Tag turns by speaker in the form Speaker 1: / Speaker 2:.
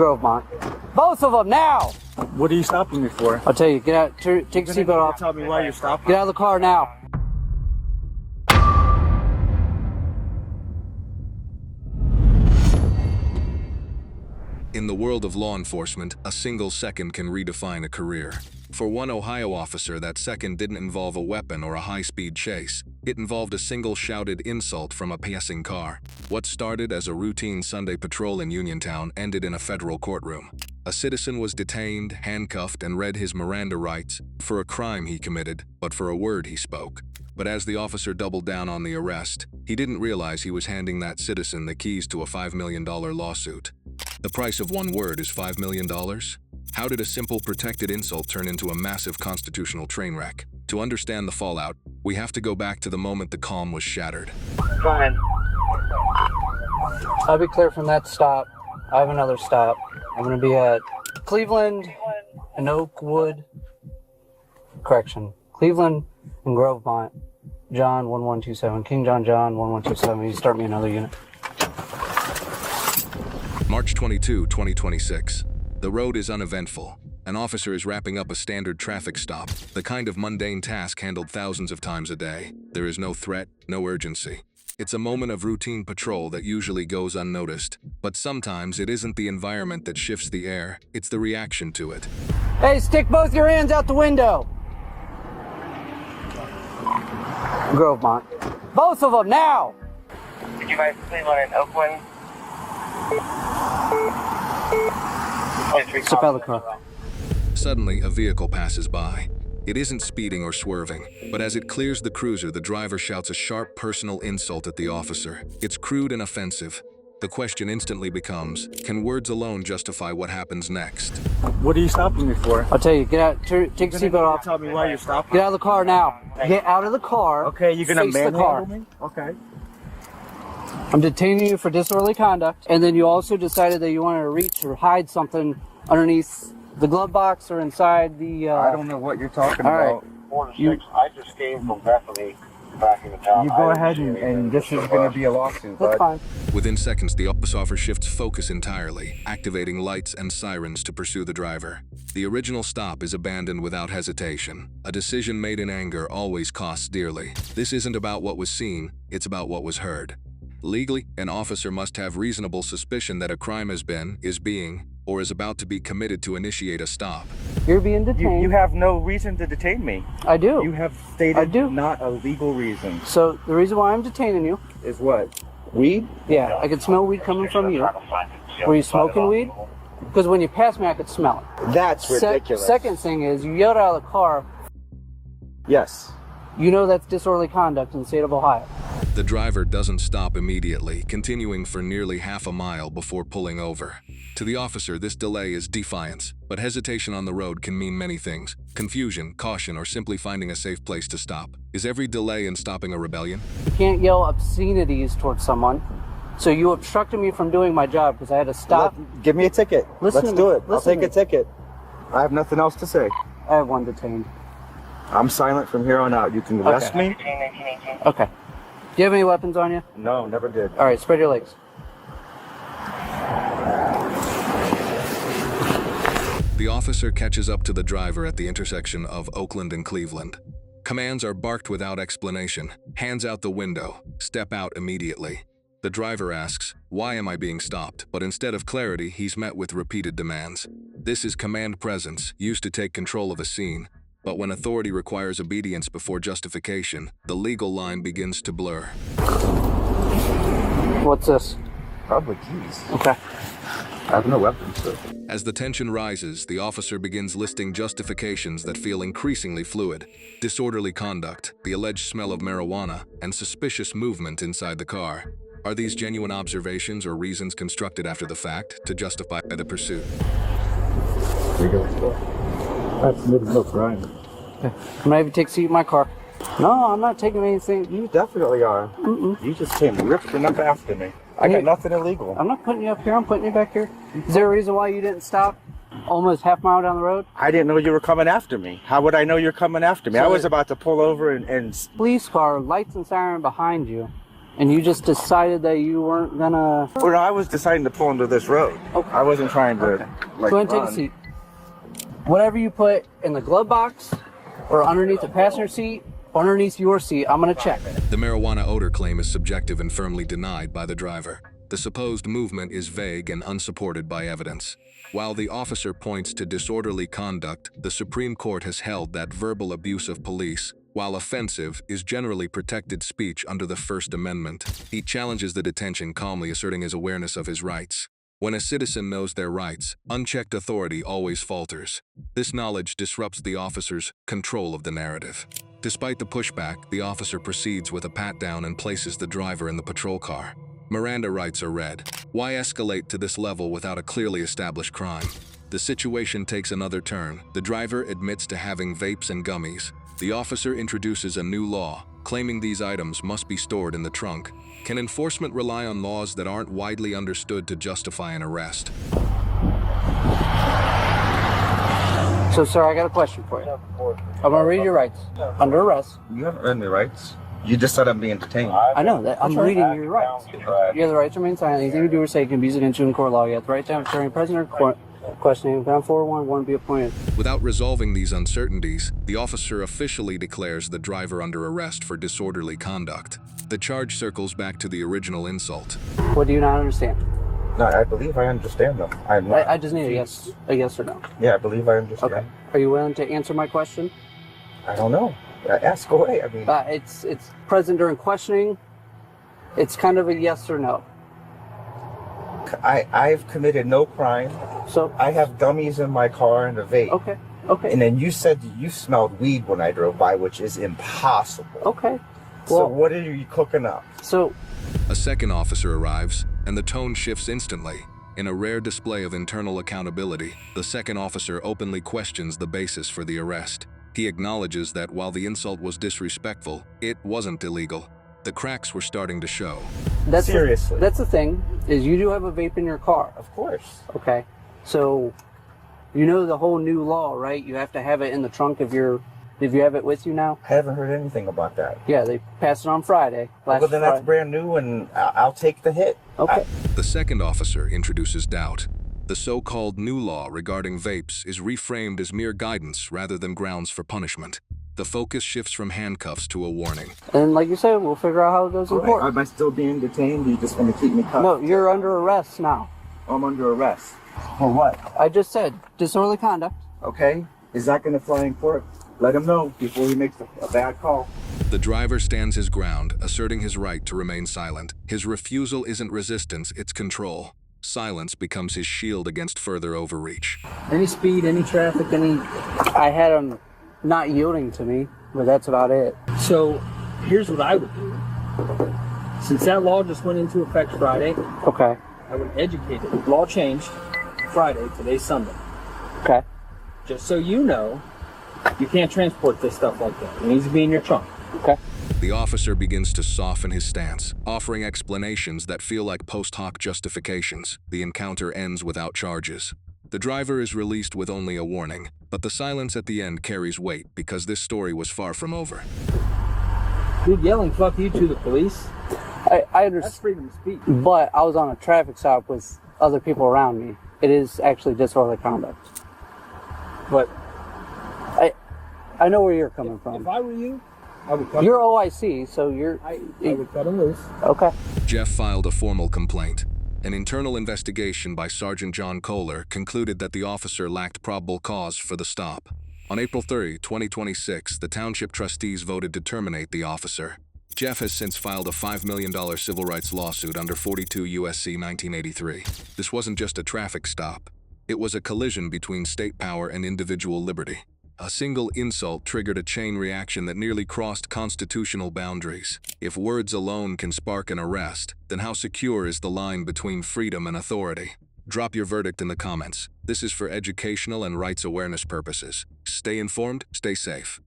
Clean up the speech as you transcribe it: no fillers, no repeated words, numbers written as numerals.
Speaker 1: Grovemont. Both of them now!
Speaker 2: What are you stopping me for?
Speaker 1: I'll tell you, get out, take your seatbelt off.
Speaker 2: Tell me why you're stopping.
Speaker 1: Get out of the car now.
Speaker 3: In the world of law enforcement, a single second can redefine a career. For one Ohio officer, that second didn't involve a weapon or a high-speed chase. It involved a single shouted insult from a passing car. What started as a routine Sunday patrol in Uniontown ended in a federal courtroom. A citizen was detained, handcuffed, and read his Miranda rights for a crime he committed, but for a word he spoke. But as the officer doubled down on the arrest, he didn't realize he was handing that citizen the keys to a $5 million lawsuit. The price of one word is $5 million? How did a simple protected insult turn into a massive constitutional train wreck? To understand the fallout, we have to go back to the moment the calm was shattered.
Speaker 1: Go ahead. I'll be clear from that stop. I have another stop. I'm going to be at Cleveland and Oakwood. Correction. Cleveland and Grovemont. John 1127. King John 1127. You start me another unit.
Speaker 3: March 22, 2026. The road is uneventful. An officer is wrapping up a standard traffic stop, the kind of mundane task handled thousands of times a day. There is no threat, no urgency. It's a moment of routine patrol that usually goes unnoticed, but sometimes it isn't the environment that shifts the air, it's the reaction to it.
Speaker 1: Hey, stick both your hands out the window! Grovemont. Both of them, now!
Speaker 4: Did you guys Cleveland and Oakland?
Speaker 1: Step out of the car.
Speaker 3: Suddenly, a vehicle passes by. It isn't speeding or swerving, but as it clears the cruiser, the driver shouts a sharp personal insult at the officer. It's crude and offensive. The question instantly becomes, can words alone justify what happens next?
Speaker 2: What are you stopping me for?
Speaker 1: I'll tell you, get out, take your seatbelt off.
Speaker 2: Tell me why you're stopping.
Speaker 1: Get out of the car now. Get out of the car.
Speaker 2: Okay, you're gonna
Speaker 1: face the car.
Speaker 2: manhandle me? Okay.
Speaker 1: I'm detaining you for disorderly conduct, and then you also decided that you wanted to reach or hide something underneath the glove box or inside the...
Speaker 2: I don't know what you're talking
Speaker 1: all right.
Speaker 2: about.
Speaker 4: 4 to 6. I just came from Bethany back in the town.
Speaker 2: You go ahead and this is going to be a lawsuit,
Speaker 1: That's fine.
Speaker 3: Within seconds, the officer shifts focus entirely, activating lights and sirens to pursue the driver. The original stop is abandoned without hesitation. A decision made in anger always costs dearly. This isn't about what was seen, it's about what was heard. Legally, an officer must have reasonable suspicion that a crime has been, is being, or is about to be committed to initiate a stop.
Speaker 1: You're being detained.
Speaker 2: You have no reason to detain me.
Speaker 1: I do.
Speaker 2: You have stated
Speaker 1: I do.
Speaker 2: not a legal reason.
Speaker 1: So the reason why I'm detaining you...
Speaker 2: Is what? Weed?
Speaker 1: Yeah, I can smell weed coming from you. Were you smoking weed? Because when you pass me, I could smell it.
Speaker 2: That's ridiculous.
Speaker 1: Second thing is, you yelled out of the car.
Speaker 2: Yes.
Speaker 1: You know that's disorderly conduct in the state of Ohio.
Speaker 3: The driver doesn't stop immediately, continuing for nearly half a mile before pulling over. To the officer, this delay is defiance, but hesitation on the road can mean many things: confusion, caution, or simply finding a safe place to stop. Is every delay in stopping a rebellion?
Speaker 1: You can't yell obscenities towards someone. So you obstructed me from doing my job because I had to stop.
Speaker 2: Give me a ticket.
Speaker 1: Listen
Speaker 2: Let's
Speaker 1: to
Speaker 2: do
Speaker 1: me.
Speaker 2: it. I'll
Speaker 1: Listen
Speaker 2: take
Speaker 1: to
Speaker 2: a
Speaker 1: me.
Speaker 2: ticket. I have nothing else to say.
Speaker 1: I have one detained.
Speaker 2: I'm silent from here on out. You can arrest me.
Speaker 1: Okay. Do you have any weapons on you?
Speaker 2: No, never did.
Speaker 1: All right, spread your legs.
Speaker 3: The officer catches up to the driver at the intersection of Oakland and Cleveland. Commands are barked without explanation. Hands out the window. Step out immediately. The driver asks, "Why am I being stopped?" But instead of clarity, he's met with repeated demands. This is command presence, used to take control of a scene. But when authority requires obedience before justification, the legal line begins to blur.
Speaker 1: What's this?
Speaker 2: Probably keys.
Speaker 1: Okay.
Speaker 2: I have no weapons, so.
Speaker 3: As the tension rises, the officer begins listing justifications that feel increasingly fluid. Disorderly conduct, the alleged smell of marijuana, and suspicious movement inside the car. Are these genuine observations or reasons constructed after the fact to justify the pursuit?
Speaker 2: That's no crime.
Speaker 1: Okay. I'm gonna have you take a seat in my car. No, I'm not taking anything.
Speaker 2: You definitely are.
Speaker 1: Mm-mm.
Speaker 2: You just came ripping up after me. I got nothing illegal.
Speaker 1: I'm not putting you up here. I'm putting you back here. Is there a reason why you didn't stop almost half mile down the road?
Speaker 2: I didn't know you were coming after me. How would I know you're coming after me?
Speaker 1: So
Speaker 2: I was about to pull over and
Speaker 1: police car, lights and siren behind you. And you just decided that you weren't gonna...
Speaker 2: Well, I was deciding to pull into this road.
Speaker 1: Okay.
Speaker 2: I wasn't trying to, like,
Speaker 1: Go ahead and take a seat. Whatever you put in the glove box or underneath the passenger seat, underneath your seat, I'm gonna check.
Speaker 3: The marijuana odor claim is subjective and firmly denied by the driver. The supposed movement is vague and unsupported by evidence. While the officer points to disorderly conduct, the Supreme Court has held that verbal abuse of police, while offensive, is generally protected speech under the First Amendment. He challenges the detention, calmly asserting his awareness of his rights. When a citizen knows their rights, unchecked authority always falters. This knowledge disrupts the officer's control of the narrative. Despite the pushback, the officer proceeds with a pat-down and places the driver in the patrol car. Miranda rights are read. Why escalate to this level without a clearly established crime? The situation takes another turn. The driver admits to having vapes and gummies. The officer introduces a new law, claiming these items must be stored in the trunk. Can enforcement rely on laws that aren't widely understood to justify an arrest?
Speaker 1: So, sir, I got a question for you. I'm gonna read your rights. Under arrest.
Speaker 2: You haven't read my rights. You just said I'm being detained.
Speaker 1: I know that. I'm reading your rights. You have the right to remain silent. Anything you do or say can be used against you in court law. You have the right to have a hearing present or questioning. Ground 411 be appointed.
Speaker 3: Without resolving these uncertainties, the officer officially declares the driver under arrest for disorderly conduct. The charge circles back to the original insult.
Speaker 1: What do you not understand?
Speaker 2: No, I believe I understand them.
Speaker 1: I just need a yes or no.
Speaker 2: Yeah, I believe I understand.
Speaker 1: Okay. Are you willing to answer my question?
Speaker 2: I don't know. Ask away. I mean,
Speaker 1: it's present during questioning. It's kind of a yes or no.
Speaker 2: I've committed no crime.
Speaker 1: So
Speaker 2: I have gummies in my car and a vape.
Speaker 1: Okay. Okay.
Speaker 2: And then you said you smelled weed when I drove by, which is impossible.
Speaker 1: Okay.
Speaker 2: So
Speaker 1: Well,
Speaker 2: what are you cooking up?
Speaker 1: So
Speaker 3: A second officer arrives, and the tone shifts instantly. In a rare display of internal accountability, the second officer openly questions the basis for the arrest. He acknowledges that while the insult was disrespectful, it wasn't illegal. The cracks were starting to show.
Speaker 2: Seriously.
Speaker 1: that's the thing, is you do have a vape in your car.
Speaker 2: Of course.
Speaker 1: Okay. So you know the whole new law, right? You have to have it in the trunk if you have it with you now.
Speaker 2: I haven't heard anything about that.
Speaker 1: Yeah, they passed it on Friday.
Speaker 2: Well, then that's brand new, and I'll take the hit.
Speaker 1: Okay.
Speaker 3: The second officer introduces doubt. The so-called new law regarding vapes is reframed as mere guidance rather than grounds for punishment. The focus shifts from handcuffs to a warning.
Speaker 1: And like you said, we'll figure out how it goes in court.
Speaker 2: Am I still being detained? Or you just want to keep me cuffed?
Speaker 1: No, you're under arrest now.
Speaker 2: I'm under arrest. For what?
Speaker 1: I just said disorderly conduct.
Speaker 2: Okay. Is that going to fly in court? Let him know before he makes a bad call.
Speaker 3: The driver stands his ground, asserting his right to remain silent. His refusal isn't resistance, it's control. Silence becomes his shield against further overreach.
Speaker 1: Any speed, any traffic, I had him not yielding to me, but that's about it.
Speaker 5: So here's what I would do. Since that law just went into effect Friday,
Speaker 1: Okay.
Speaker 5: I would educate it. Law changed Friday, today's Sunday.
Speaker 1: Okay.
Speaker 5: Just so you know, you can't transport this stuff like that. It needs to be in your trunk.
Speaker 1: Okay.
Speaker 3: The officer begins to soften his stance, offering explanations that feel like post hoc justifications. The encounter ends without charges. The driver is released with only a warning, but the silence at the end carries weight because this story was far from over.
Speaker 5: Dude, yelling "fuck you" to the police,
Speaker 1: I
Speaker 5: that's
Speaker 1: understand,
Speaker 5: freedom of speech.
Speaker 1: but I was on a traffic stop with other people around me. It is actually disorderly conduct.
Speaker 5: But
Speaker 1: I know where you're coming
Speaker 5: if
Speaker 1: from.
Speaker 5: I were you, I would cut
Speaker 1: You're OIC, so you're...
Speaker 5: I would cut him loose.
Speaker 1: Okay.
Speaker 3: Jeff filed a formal complaint. An internal investigation by Sergeant John Kohler concluded that the officer lacked probable cause for the stop. On April 3, 2026, the township trustees voted to terminate the officer. Jeff has since filed a $5 million civil rights lawsuit under 42 U.S.C. 1983. This wasn't just a traffic stop. It was a collision between state power and individual liberty. A single insult triggered a chain reaction that nearly crossed constitutional boundaries. If words alone can spark an arrest, then how secure is the line between freedom and authority? Drop your verdict in the comments. This is for educational and rights awareness purposes. Stay informed, stay safe.